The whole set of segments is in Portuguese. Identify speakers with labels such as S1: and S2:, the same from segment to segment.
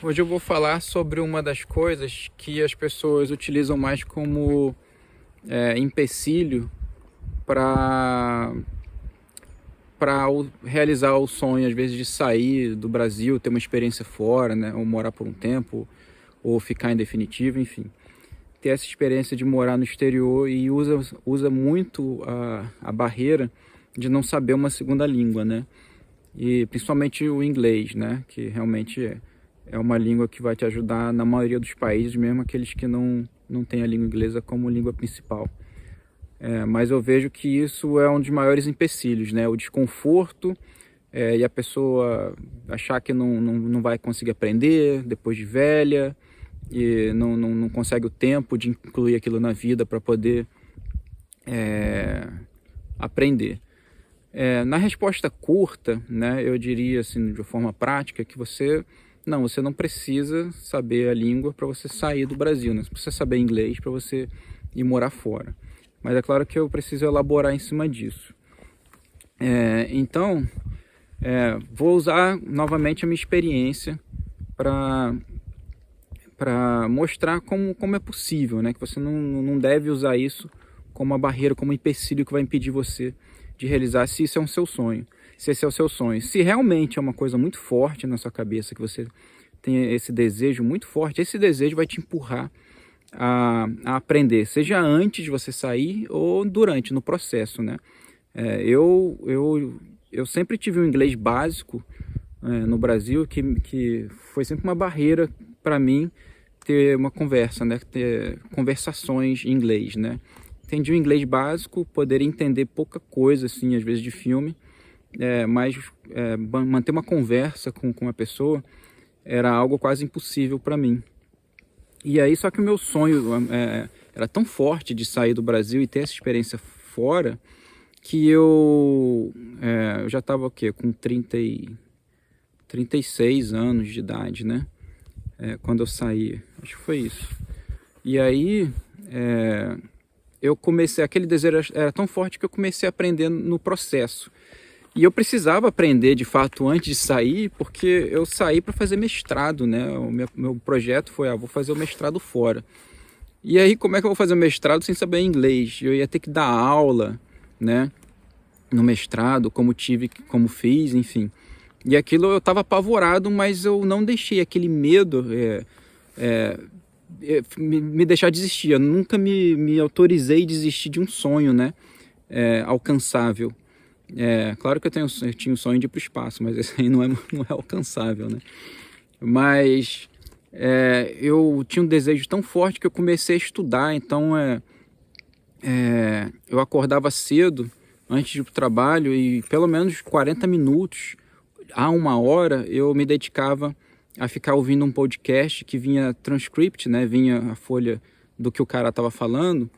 S1: Hoje eu vou falar sobre uma das coisas que as pessoas utilizam mais como empecilho para realizar o sonho, às vezes, de sair do Brasil, ter uma experiência fora, né? Ou morar por um tempo, ou ficar em definitivo, enfim. Ter essa experiência de morar no exterior e usa muito a barreira de não saber uma segunda língua, né? E principalmente o inglês, né? Que realmente é uma língua que vai te ajudar na maioria dos países, mesmo aqueles que não têm a língua inglesa como língua principal. Mas eu vejo que isso é um dos maiores empecilhos, né? O desconforto e a pessoa achar que não vai conseguir aprender depois de velha e não consegue o tempo de incluir aquilo na vida para poder aprender. Na resposta curta, né, eu diria assim, de forma prática, que você não precisa saber a língua para você sair do Brasil, né? Você precisa saber inglês para você ir morar fora. Mas é claro que eu preciso elaborar em cima disso. Então, vou usar novamente a minha experiência para mostrar como é possível, né? Que você não deve usar isso como uma barreira, como um empecilho que vai impedir você de realizar, se isso é um seu sonho, se esse é o seu sonho. Se realmente é uma coisa muito forte na sua cabeça, que você tem esse desejo muito forte, esse desejo vai te empurrar a aprender, seja antes de você sair ou durante, no processo, né? Eu sempre tive um inglês básico no Brasil, que foi sempre uma barreira para mim ter uma conversa, né? Ter conversações em inglês, né? Entendi o inglês básico, poderia entender pouca coisa, assim, às vezes de filme, mas manter uma conversa com uma pessoa era algo quase impossível para mim. E aí, só que o meu sonho era tão forte de sair do Brasil e ter essa experiência fora, que eu já estava com 36 anos de idade, né? Quando eu saí, acho que foi isso. E aí, eu comecei, aquele desejo era tão forte que eu comecei a aprender no processo. E eu precisava aprender de fato antes de sair, porque eu saí para fazer mestrado, né? O meu projeto foi, vou fazer o mestrado fora. E aí, como é que eu vou fazer o mestrado sem saber inglês? Eu ia ter que dar aula, né? No mestrado, como fiz, enfim. E aquilo eu estava apavorado, mas eu não deixei aquele medo me deixar desistir. Eu nunca me autorizei a desistir de um sonho, né? Alcançável. Claro que eu tinha o sonho de ir para o espaço, mas esse aí não é alcançável, né? Mas eu tinha um desejo tão forte que eu comecei a estudar. Então eu acordava cedo antes de ir para o trabalho e pelo menos 40 minutos a uma hora eu me dedicava a ficar ouvindo um podcast que vinha transcript, né? Vinha a folha do que o cara estava falando.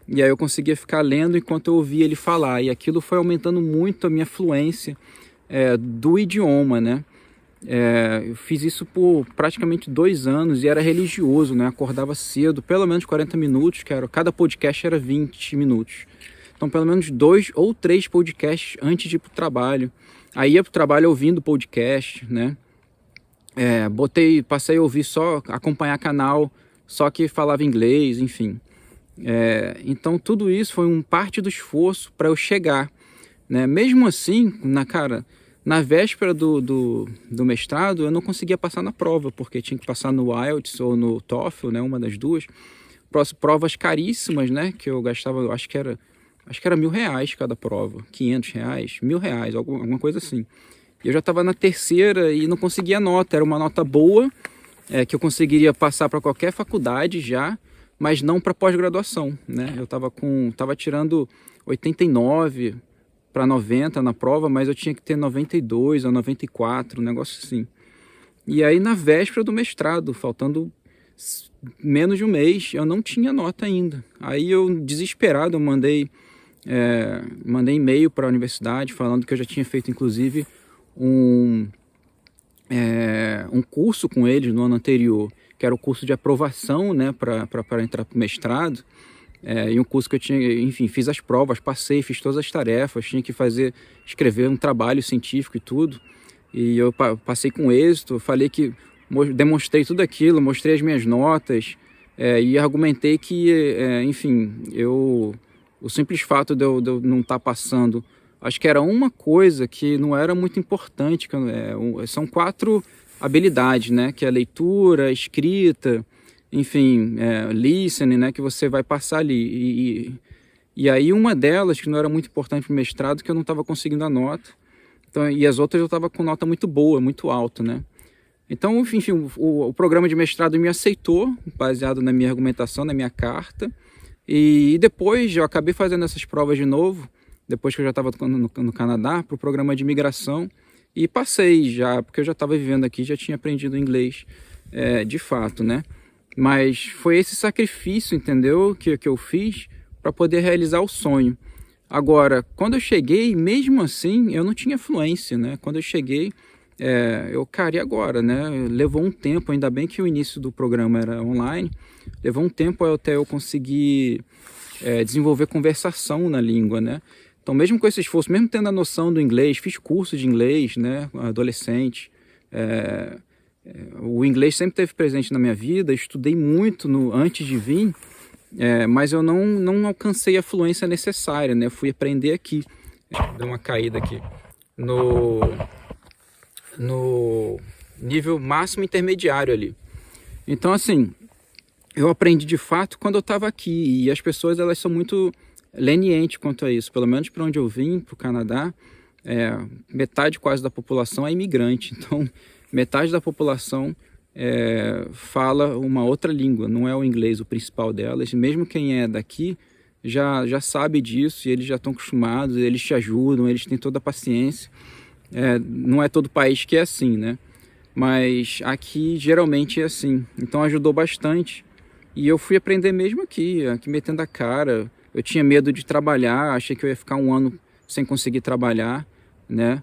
S1: E aí eu conseguia ficar lendo enquanto eu ouvia ele falar. E aquilo foi aumentando muito a minha fluência do idioma, né? Eu fiz isso por praticamente 2 anos e era religioso, né? Acordava cedo, pelo menos 40 minutos, cada podcast era 20 minutos. Então pelo menos 2 ou 3 podcasts antes de ir para o trabalho. Aí ia para o trabalho ouvindo podcast, né? Passei a ouvir acompanhar canal só que falava inglês, enfim. Então tudo isso foi parte do esforço para eu chegar, né? Mesmo assim, na véspera do mestrado, eu não conseguia passar na prova, porque tinha que passar no IELTS ou no TOEFL, né? Uma das duas. Provas caríssimas, né? Que eu gastava, acho que era R$1.000 cada prova, R$500, R$1.000, alguma coisa assim. E eu já estava na terceira e não conseguia nota. Era uma nota boa, que eu conseguiria passar para qualquer faculdade já, mas não para pós-graduação, né? Eu tava tirando 89 para 90 na prova, mas eu tinha que ter 92 ou 94, um negócio assim. E aí na véspera do mestrado, faltando menos de um mês, eu não tinha nota ainda. Aí eu, desesperado, eu mandei e-mail para a universidade falando que eu já tinha feito inclusive um curso com eles no ano anterior, que era o curso de aprovação, né, para entrar para o mestrado. E um curso que eu tinha, enfim, fiz as provas, passei, fiz todas as tarefas, tinha que escrever um trabalho científico e tudo. E eu passei com êxito. Falei que demonstrei tudo aquilo, mostrei as minhas notas, e argumentei que, enfim, o simples fato de eu não estar passando, acho que era uma coisa que não era muito importante, são 4 habilidades, né, que é a leitura, a escrita, enfim, listening, né, que você vai passar ali, e aí uma delas, que não era muito importante para o mestrado, que eu não estava conseguindo a nota, então, e as outras eu estava com nota muito boa, muito alta, né. Então, enfim, o programa de mestrado me aceitou, baseado na minha argumentação, na minha carta, e depois eu acabei fazendo essas provas de novo, depois que eu já estava no Canadá, para o programa de imigração, e passei já, porque eu já estava vivendo aqui, já tinha aprendido inglês de fato, né? Mas foi esse sacrifício, entendeu, que eu fiz para poder realizar o sonho. Agora, quando eu cheguei, mesmo assim, eu não tinha fluência, né? Quando eu cheguei, e agora, né? Levou um tempo, ainda bem que o início do programa era online, levou um tempo até eu conseguir desenvolver conversação na língua, né? Então, mesmo com esse esforço, mesmo tendo a noção do inglês, fiz curso de inglês, né? Adolescente, o inglês sempre esteve presente na minha vida, estudei muito antes de vir, mas eu não alcancei a fluência necessária, né? Eu fui aprender aqui, deu uma caída aqui, no nível máximo intermediário ali. Então, assim, eu aprendi de fato quando eu estava aqui, e as pessoas, elas são muito lenientes quanto a isso. Pelo menos para onde eu vim, para o Canadá, metade quase da população é imigrante, então metade da população fala uma outra língua, não é o inglês o principal delas. Mesmo quem é daqui já sabe disso, e eles já estão acostumados, eles te ajudam, eles têm toda a paciência. Não é todo país que é assim, né? Mas aqui geralmente é assim, então ajudou bastante. E eu fui aprender mesmo aqui metendo a cara. Eu tinha medo de trabalhar, achei que eu ia ficar um ano sem conseguir trabalhar, né?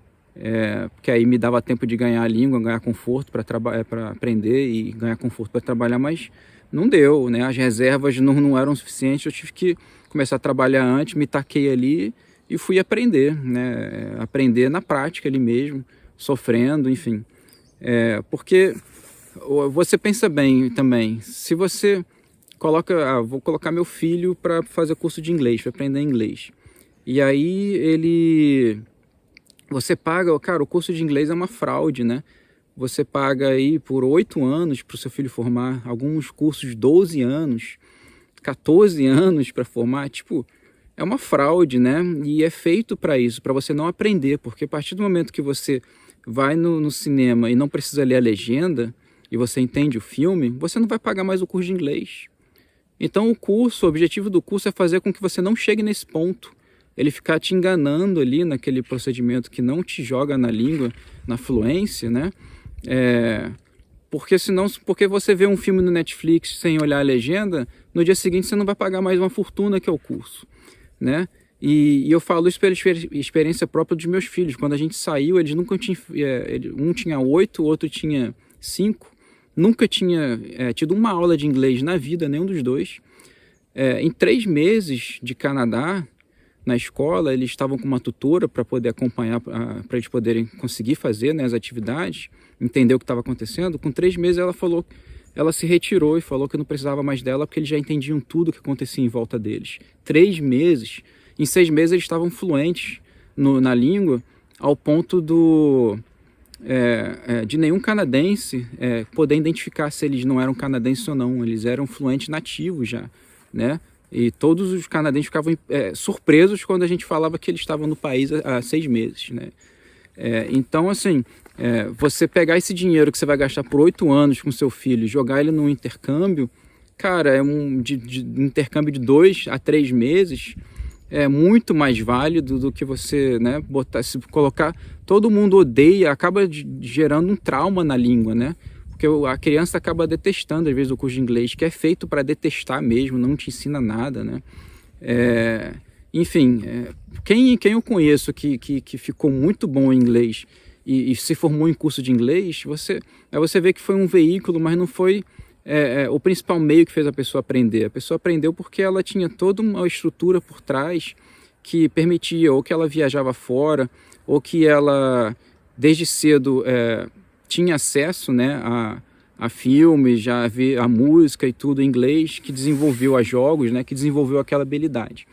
S1: Porque aí me dava tempo de ganhar a língua, ganhar conforto para aprender e ganhar conforto para trabalhar, mas não deu, né? As reservas não eram suficientes, eu tive que começar a trabalhar antes, me taquei ali e fui aprender, né? Aprender na prática ali mesmo, sofrendo, enfim. Porque você pensa bem também, se você coloca, vou colocar meu filho para fazer curso de inglês, para aprender inglês, e aí você paga, cara, o curso de inglês é uma fraude, né? Você paga aí por 8 anos para o seu filho formar, alguns cursos 12 anos, 14 anos para formar, tipo, é uma fraude, né? E é feito para isso, para você não aprender, porque a partir do momento que você vai no cinema e não precisa ler a legenda, e você entende o filme, você não vai pagar mais o curso de inglês. Então o objetivo do curso é fazer com que você não chegue nesse ponto, ele ficar te enganando ali naquele procedimento que não te joga na língua, na fluência, né? Porque você vê um filme no Netflix sem olhar a legenda, no dia seguinte você não vai pagar mais uma fortuna que é o curso, né? E eu falo isso pela experiência própria dos meus filhos. Quando a gente saiu, eles nunca tinham, um tinha 8, o outro tinha 5, nunca tinha tido uma aula de inglês na vida, nenhum dos dois. Em 3 meses de Canadá, na escola, eles estavam com uma tutora para poder acompanhar, para eles poderem conseguir fazer, né, as atividades, entender o que estava acontecendo. Com 3 meses ela se retirou e falou que eu não precisava mais dela, porque eles já entendiam tudo o que acontecia em volta deles. 3 meses. Em 6 meses eles estavam fluentes na língua, ao ponto de nenhum canadense poder identificar se eles não eram canadenses ou não. Eles eram fluentes nativos já, né? E todos os canadenses ficavam surpresos quando a gente falava que eles estavam no país há 6 meses, né? Então, assim, você pegar esse dinheiro que você vai gastar por 8 anos com seu filho e jogar ele num intercâmbio, cara, de intercâmbio de 2 a 3 meses, é muito mais válido do que você, né, se colocar. Todo mundo odeia, acaba gerando um trauma na língua, né? Porque a criança acaba detestando às vezes o curso de inglês, que é feito para detestar mesmo, não te ensina nada, né? Enfim, quem eu conheço que ficou muito bom em inglês e se formou em curso de inglês, você vê que foi um veículo, mas não foi o principal meio que fez a pessoa aprender. A pessoa aprendeu porque ela tinha toda uma estrutura por trás que permitia, ou que ela viajava fora, ou que ela, desde cedo, tinha acesso, né, a filmes, já a ver a música e tudo em inglês, que desenvolveu a jogos, né, que desenvolveu aquela habilidade.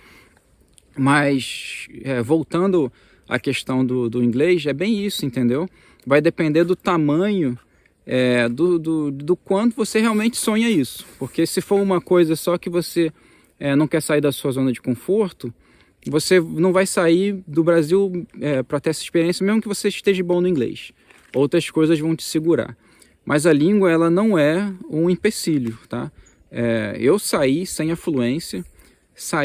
S1: Mas, voltando à questão do inglês, é bem isso, entendeu? Vai depender do tamanho, do quanto você realmente sonha isso. Porque se for uma coisa só que você não quer sair da sua zona de conforto, você não vai sair do Brasil para ter essa experiência, mesmo que você esteja bom no inglês. Outras coisas vão te segurar. Mas a língua, ela não é um empecilho, tá? Eu saí sem a fluência,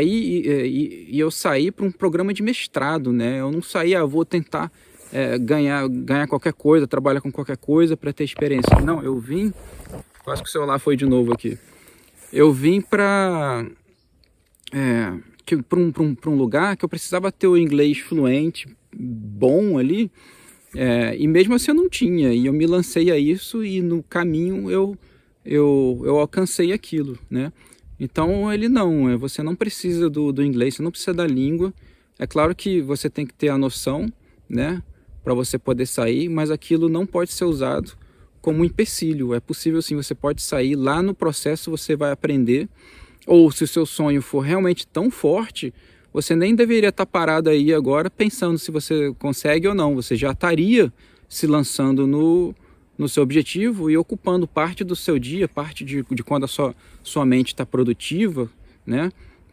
S1: e eu saí para um programa de mestrado, né? Eu não saí, vou tentar ganhar qualquer coisa, trabalhar com qualquer coisa para ter experiência. Não, eu vim... Quase que o celular foi de novo aqui. Eu vim para um lugar que eu precisava ter o inglês fluente, bom ali, e mesmo assim eu não tinha, e eu me lancei a isso, e no caminho eu alcancei aquilo, né? Então você não precisa do inglês, você não precisa da língua. É claro que você tem que ter a noção, né, para você poder sair, mas aquilo não pode ser usado como um empecilho. É possível sim, você pode sair, lá no processo você vai aprender. Ou se o seu sonho for realmente tão forte, você nem deveria estar parado aí agora pensando se você consegue ou não. Você já estaria se lançando no seu objetivo e ocupando parte do seu dia, parte de quando a sua mente está produtiva, né,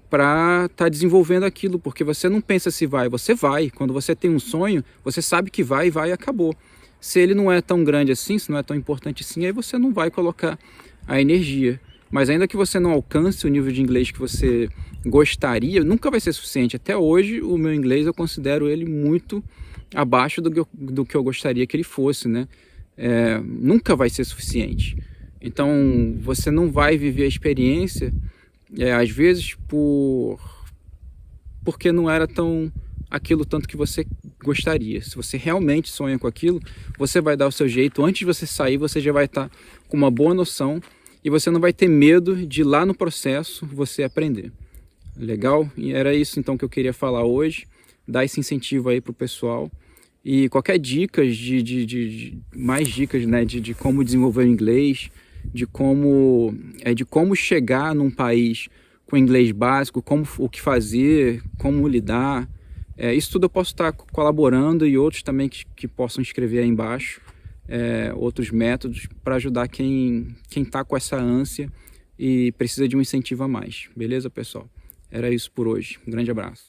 S1: para estar desenvolvendo aquilo. Porque você não pensa se vai, você vai. Quando você tem um sonho, você sabe que vai e acabou. Se ele não é tão grande assim, se não é tão importante assim, aí você não vai colocar a energia. Mas ainda que você não alcance o nível de inglês que você gostaria, nunca vai ser suficiente. Até hoje, o meu inglês, eu considero ele muito abaixo do que eu gostaria que ele fosse, né? Nunca vai ser suficiente. Então, você não vai viver a experiência, às vezes, porque não era aquilo tanto que você gostaria. Se você realmente sonha com aquilo, você vai dar o seu jeito. Antes de você sair, você já vai estar com uma boa noção e você não vai ter medo de lá no processo você aprender. Legal? E era isso então que eu queria falar hoje, dar esse incentivo aí pro pessoal. E qualquer dicas mais dicas, né, de como desenvolver o inglês, de como chegar num país com inglês básico, o que fazer, como lidar, isso tudo eu posso estar colaborando, e outros também que possam escrever aí embaixo, outros métodos para ajudar quem está com essa ânsia e precisa de um incentivo a mais. Beleza, pessoal? Era isso por hoje. Um grande abraço.